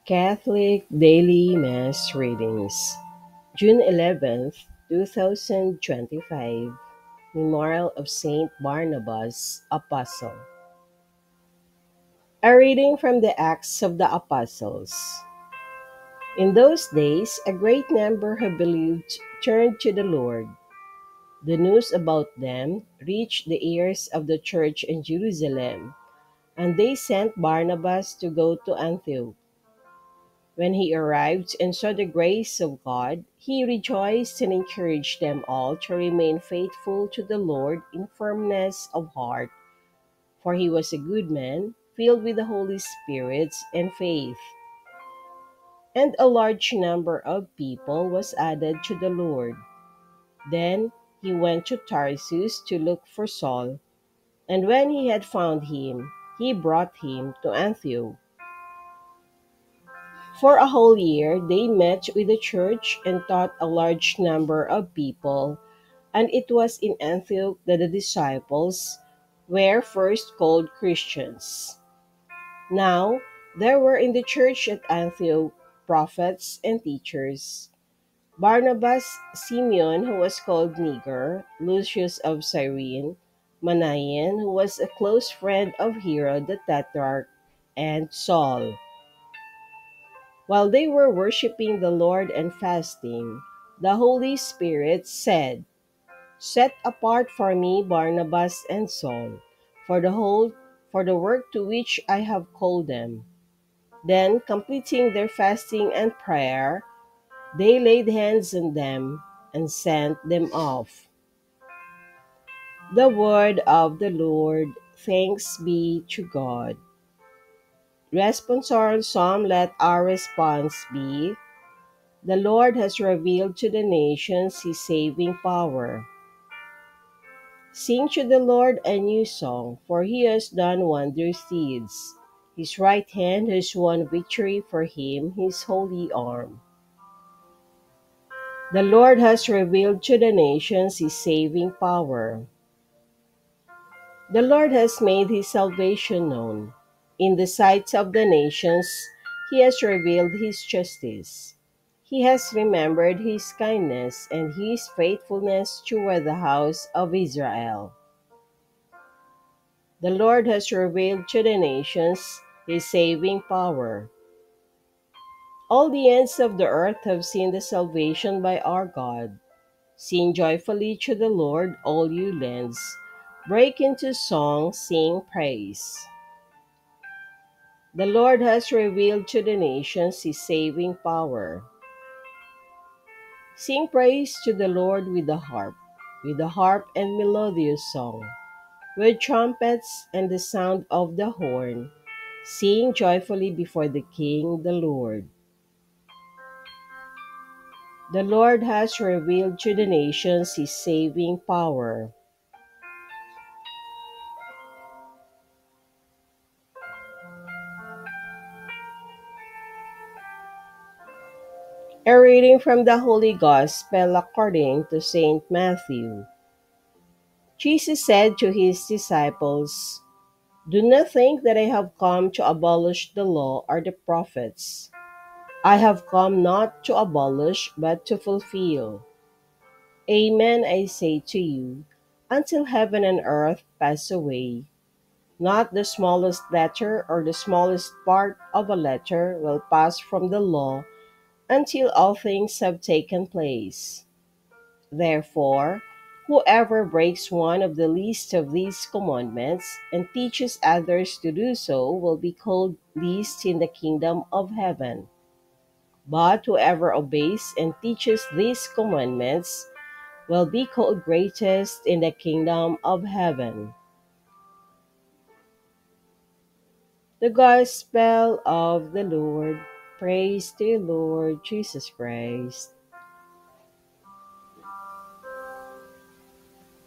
Catholic Daily Mass Readings, June 11th, 2025, Memorial of Saint Barnabas, Apostle. A reading from the Acts of the Apostles. In those days, a great number who believed turned to the Lord. The news about them reached the ears of the church in Jerusalem, and they sent Barnabas to go to Antioch. When he arrived and saw the grace of God, he rejoiced and encouraged them all to remain faithful to the Lord in firmness of heart, for he was a good man, filled with the Holy Spirit and faith. And a large number of people was added to the Lord. Then he went to Tarsus to look for Saul, and when he had found him, he brought him to Antioch. For a whole year they met with the church and taught a large number of people, and it was in Antioch that the disciples were first called Christians. Now there were in the church at Antioch prophets and teachers: Barnabas, Simeon, who was called Niger, Lucius of Cyrene, Manaen, who was a close friend of Herod the Tetrarch, and Saul. While they were worshiping the Lord and fasting, the Holy Spirit said, "Set apart for me Barnabas and Saul for the work to which I have called them." Then, completing their fasting and prayer, they laid hands on them and sent them off. The word of the Lord. Thanks be to God. Responsorial Psalm. Let our response be: the Lord has revealed to the nations his saving power. Sing to the Lord a new song, for he has done wondrous deeds. His right hand has won victory for him, his holy arm. The Lord has revealed to the nations his saving power. The Lord has made his salvation known. In the sight of the nations, he has revealed his justice. He has remembered his kindness and his faithfulness toward the house of Israel. The Lord has revealed to the nations his saving power. All the ends of the earth have seen the salvation by our God. Sing joyfully to the Lord, all you lands. Break into song, sing praise. The Lord has revealed to the nations his saving power. Sing praise to the Lord with the harp and melodious song, with trumpets and the sound of the horn. Sing joyfully before the King, the Lord. The Lord has revealed to the nations his saving power. A reading from the Holy Gospel according to Saint Matthew. Jesus said to his disciples, "Do not think that I have come to abolish the law or the prophets. I have come not to abolish, but to fulfill. Amen, I say to you, until heaven and earth pass away, not the smallest letter or the smallest part of a letter will pass from the law until all things have taken place. Therefore, whoever breaks one of the least of these commandments and teaches others to do so will be called least in the kingdom of heaven. But whoever obeys and teaches these commandments will be called greatest in the kingdom of heaven." The Gospel of the Lord. Praise to you, Lord Jesus Christ.